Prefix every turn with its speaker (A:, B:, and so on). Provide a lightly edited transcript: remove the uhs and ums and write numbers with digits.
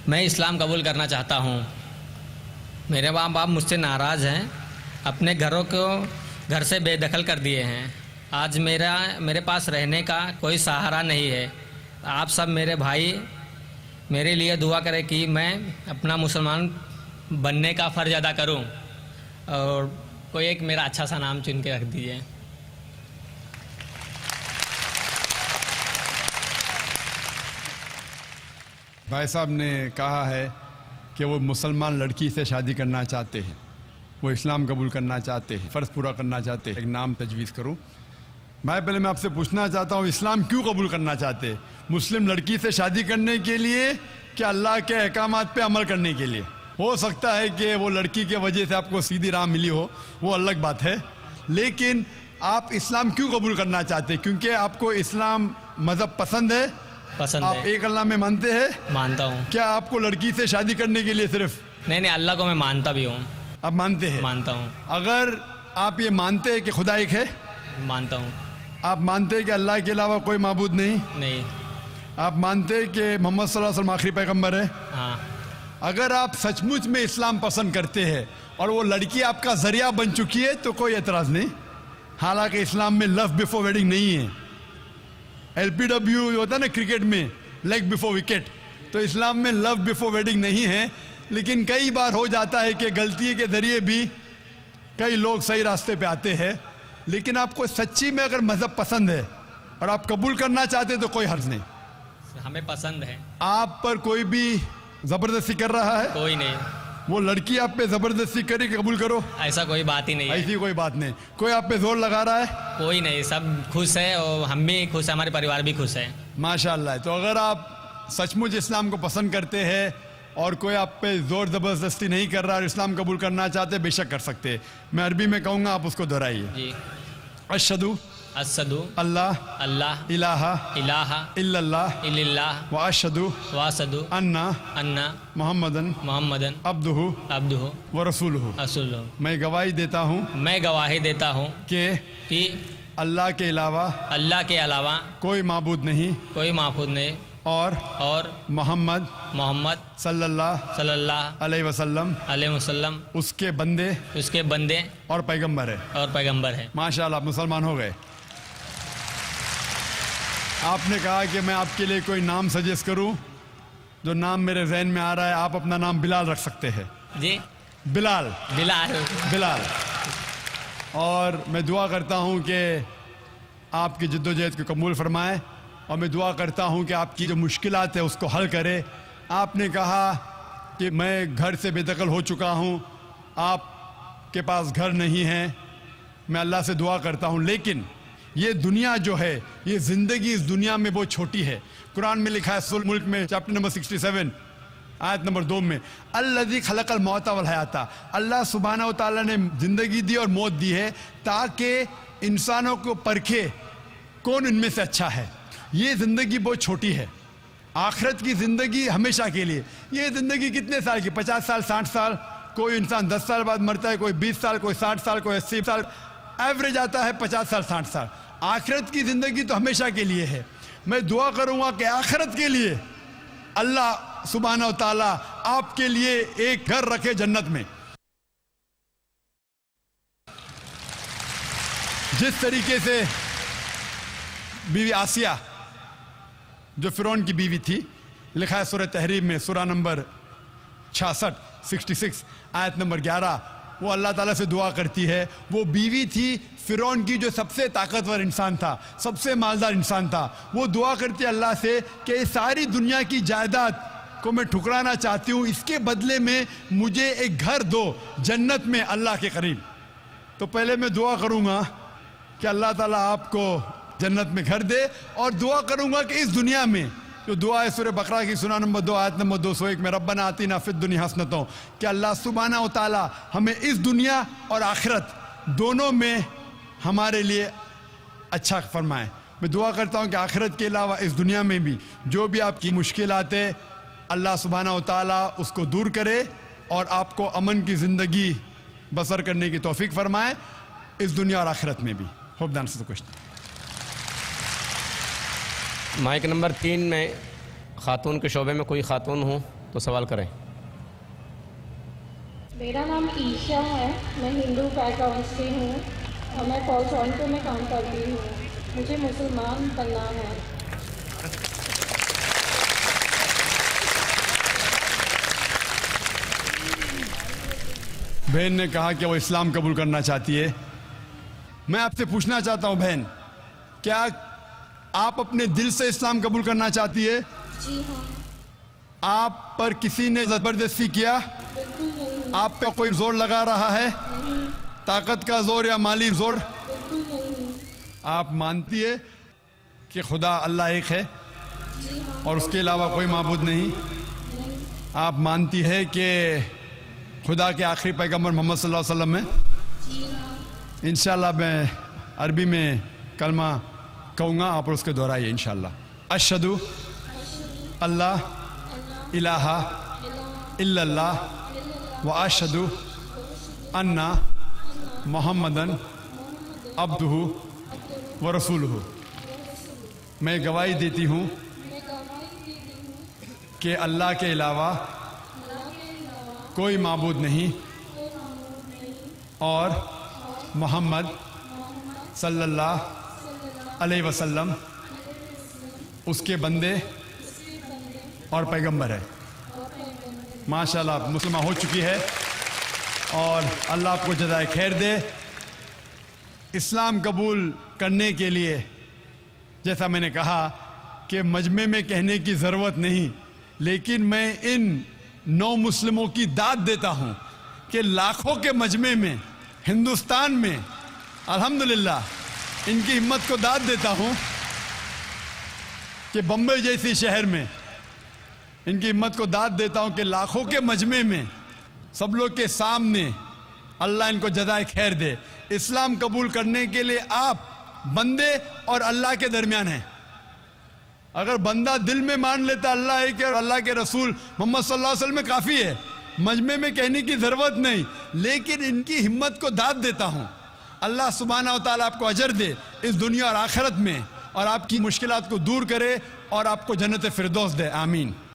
A: میں اسلام قبول کرنا چاہتا ہوں۔ میرے ماں باپ مجھ سے ناراض ہیں، اپنے گھروں کو گھر سے بے دخل کر دیے ہیں۔ آج میرے پاس رہنے کا کوئی سہارا نہیں ہے۔ آپ سب میرے بھائی میرے لیے دعا کریں کہ میں اپنا مسلمان بننے کا فرض ادا کروں، اور کوئی ایک میرا اچھا سا نام چن کے رکھ دیجیے۔
B: بھائی صاحب نے کہا ہے کہ وہ مسلمان لڑکی سے شادی کرنا چاہتے ہیں، وہ اسلام قبول کرنا چاہتے ہیں، فرض پورا کرنا چاہتے ہیں۔ ایک نام تجویز کروں۔ بھائی پہلے میں آپ سے پوچھنا چاہتا ہوں، اسلام کیوں قبول کرنا چاہتے ہیں؟ مسلم لڑکی سے شادی کرنے کے لیے کہ اللہ کے احکامات پہ عمل کرنے کے لیے؟ ہو سکتا ہے کہ وہ لڑکی کے وجہ سے آپ کو سیدھی راہ ملی ہو، وہ الگ بات ہے، لیکن آپ اسلام کیوں قبول کرنا چاہتے ہیں؟ کیونکہ آپ کو اسلام مذہب پسند ہے؟
A: پسند
B: آپ
A: ہے،
B: ایک اللہ میں مانتے ہیں؟
A: مانتا ہوں۔
B: کیا آپ کو لڑکی سے شادی کرنے کے لیے صرف؟
A: نہیں، اللہ کو میں مانتا بھی ہوں۔
B: آپ مانتے ہیں؟
A: مانتا ہوں،
B: اگر آپ یہ مانتے ہیں کہ خدا ایک ہے،
A: مانتا ہوں۔
B: آپ مانتے ہیں کہ اللہ کے علاوہ کوئی معبود نہیں،
A: نہیں،
B: آپ مانتے ہیں کہ محمد صلی اللہ علیہ وسلم آخری پیغمبر ہے،
A: ہاں،
B: اگر آپ سچ مچ میں اسلام پسند کرتے ہیں اور وہ لڑکی آپ کا ذریعہ بن چکی ہے تو کوئی اعتراض نہیں۔ حالانکہ اسلام میں لو بفور ویڈنگ نہیں ہے۔ LPW ہوتا ہے نا کرکٹ میں، لیگ بفور وکٹ، تو اسلام میں لو بفور ویڈنگ نہیں ہے، لیکن کئی بار ہو جاتا ہے کہ غلطی کے ذریعے بھی کئی لوگ صحیح راستے پہ آتے ہیں۔ لیکن آپ کو سچی میں اگر مذہب پسند ہے اور آپ قبول کرنا چاہتے تو کوئی حرج نہیں۔
A: ہمیں پسند ہے،
B: آپ پر کوئی بھی زبردستی کر رہا ہے؟
A: کوئی نہیں،
B: وہ لڑکی آپ پہ زبردستی کرے کہ قبول کرو؟
A: ایسا کوئی بات ہی نہیں ہے،
B: ایسی کوئی بات نہیں۔ کوئی آپ پہ زور لگا رہا ہے؟
A: کوئی نہیں، سب خوش ہے، اور ہم بھی خوش ہیں، ہمارے پریوار بھی خوش ہے۔
B: ماشاءاللہ۔ تو اگر آپ سچ مچ اسلام کو پسند کرتے ہیں اور کوئی آپ پہ زور زبردستی نہیں کر رہا اور اسلام قبول کرنا چاہتے، بے شک کر سکتے ہیں۔ میں عربی میں کہوں گا، آپ اس کو دہرائیے۔
A: جی،
B: اشہدو
A: اشہدو
B: اللہ
A: اللہ
B: الہ
A: الہ
B: الا اللہ
A: الا اللہ
B: واشہدو
A: واشہدو
B: ان
A: ان
B: محمدن
A: محمدن
B: عبدہ
A: عبدہ
B: ورسولہ۔
A: رسولہ۔
B: میں گواہی دیتا ہوں
A: میں گواہی دیتا ہوں
B: کہ
A: کہ
B: اللہ کے علاوہ
A: اللہ کے علاوہ
B: کوئی معبود نہیں،
A: کوئی معبود نہیں،
B: اور محمد
A: محمد
B: صلی اللہ
A: صلی اللہ
B: علیہ وسلم
A: علیہ وسلم
B: اس کے بندے
A: اس کے بندے
B: اور پیغمبر ہے۔
A: اور پیغمبر ہے۔
B: ماشاءاللہ، آپ مسلمان ہو گئے۔ آپ نے کہا کہ میں آپ کے لیے کوئی نام سجیسٹ کروں، جو نام میرے ذہن میں آ رہا ہے۔ آپ اپنا نام بلال رکھ سکتے ہیں۔
A: جی،
B: بلال،
A: بلال۔
B: بلال۔ اور میں دعا کرتا ہوں کہ آپ کی جدوجہد کو قبول فرمائے، اور میں دعا کرتا ہوں کہ آپ کی جو مشکلات ہیں اس کو حل کرے۔ آپ نے کہا کہ میں گھر سے بے دخل ہو چکا ہوں، آپ کے پاس گھر نہیں ہے۔ میں اللہ سے دعا کرتا ہوں، لیکن یہ دنیا جو ہے، یہ زندگی اس دنیا میں بہت چھوٹی ہے۔ قرآن میں لکھا ہے سورۃ ملک میں چیپٹر نمبر 67 آیت نمبر 2 میں، الذی خلق الموت والحیات، اللہ سبحانہ و تعالیٰ نے زندگی دی اور موت دی ہے تاکہ انسانوں کو پرکھے کون ان میں سے اچھا ہے۔ یہ زندگی بہت چھوٹی ہے، آخرت کی زندگی ہمیشہ کے لیے۔ یہ زندگی کتنے سال کی؟ 50 سال، 60 سال، کوئی انسان 10 سال بعد مرتا ہے، کوئی 20 سال، کوئی 60 سال، کوئی 80 سال، ایوریج آتا ہے 50 سال، 60 سال۔ آخرت کی زندگی تو ہمیشہ کے لیے ہے۔ میں دعا کروں گا کہ آخرت کے لیے اللہ سبحانہ و تعالیٰ آپ کے لیے ایک گھر رکھے جنت میں۔ جس طریقے سے بیوی آسیہ جو فرعون کی بیوی تھی، لکھا ہے سورہ تحریم میں سورہ نمبر 66 آیت نمبر 11، وہ اللہ تعالیٰ سے دعا کرتی ہے۔ وہ بیوی تھی فرعون کی جو سب سے طاقتور انسان تھا، سب سے مالدار انسان تھا۔ وہ دعا کرتی ہے اللہ سے کہ اس ساری دنیا کی جائیداد کو میں ٹھکرانا چاہتی ہوں، اس کے بدلے میں مجھے ایک گھر دو جنت میں اللہ کے قریب۔ تو پہلے میں دعا کروں گا کہ اللہ تعالیٰ آپ کو جنت میں گھر دے، اور دعا کروں گا کہ اس دنیا میں جو دعا ہے سورہ بقرہ کی سورہ نمبر 2 آیت نمبر 201 میں، ربنا آتینا فی الدنیا حسنۃ، کہ اللہ سبحانہ و تعالیٰ ہمیں اس دنیا اور آخرت دونوں میں ہمارے لیے اچھا فرمائے۔ میں دعا کرتا ہوں کہ آخرت کے علاوہ اس دنیا میں بھی جو بھی آپ کی مشکلات ہے، اللہ سبحانہ و تعالیٰ اس کو دور کرے اور آپ کو امن کی زندگی بسر کرنے کی توفیق فرمائے، اس دنیا اور آخرت میں بھی۔ ہوپ دان سے کوشچن۔
C: مائک نمبر 3 میں خاتون کے شعبے میں کوئی خاتون ہوں؟ تو سوال کریں.
D: میرا نام عیشا ہے. میں ہندو بیک گراؤنڈ سے ہوں اور میں کال ٹورنٹو میں کام کرتی ہوں. مجھے مسلمان بننا ہے.
B: بہن نے کہا کہ وہ اسلام قبول کرنا چاہتی ہے. میں آپ سے پوچھنا چاہتا ہوں بہن، کیا آپ اپنے دل سے اسلام قبول کرنا چاہتی ہے؟
D: جی ہاں.
B: آپ پر کسی نے زبردستی کیا؟
D: بالکل نہیں.
B: آپ پہ کوئی زور لگا رہا ہے؟ طاقت کا زور یا مالی زور؟
D: بالکل نہیں.
B: آپ مانتی ہے کہ خدا اللہ ایک ہے
D: جی ہاں.
B: اور اس کے علاوہ کوئی معبود نہیں؟ آپ مانتی ہے کہ خدا کے آخری پیغمبر محمد صلی اللہ علیہ وسلم ہیں؟
D: جی ہاں.
B: انشاءاللہ میں عربی میں کلمہ کہوں گا، آپ اس کے دہرائیے انشاءاللہ. اشہدو اللہ الہ الا اللہ و اشہدو ان محمدن عبدہ و رسولہ. میں گواہی دیتی ہوں کہ اللہ کے علاوہ کوئی معبود نہیں اور محمد صلی اللہ علیہ وسلم اس کے بندے اور پیغمبر ہے. ماشاءاللہ آپ مسلمہ ہو چکی ہے اور اللہ آپ کو جزائے خیر دے. اسلام قبول کرنے کے لیے جیسا میں نے کہا کہ مجمع میں کہنے کی ضرورت نہیں، لیکن میں ان 9 مسلموں کی داد دیتا ہوں کہ لاکھوں کے مجمع میں ہندوستان میں الحمدللہ ان کی ہمت کو داد دیتا ہوں کہ بمبئی جیسی شہر میں ان کی ہمت کو داد دیتا ہوں کہ لاکھوں کے مجمع میں سب لوگ کے سامنے اللہ ان کو جزائے خیر دے. اسلام قبول کرنے کے لیے آپ بندے اور اللہ کے درمیان ہیں. اگر بندہ دل میں مان لیتا اللہ ہے کہ اللہ کے رسول محمد صلی اللہ علیہ وسلم میں کافی ہے، مجمع میں کہنے کی ضرورت نہیں. لیکن ان کی ہمت کو داد دیتا ہوں. اللہ سبحانہ و تعالیٰ آپ کو اجر دے اس دنیا اور آخرت میں، اور آپ کی مشکلات کو دور کرے اور آپ کو جنت فردوس دے. آمین.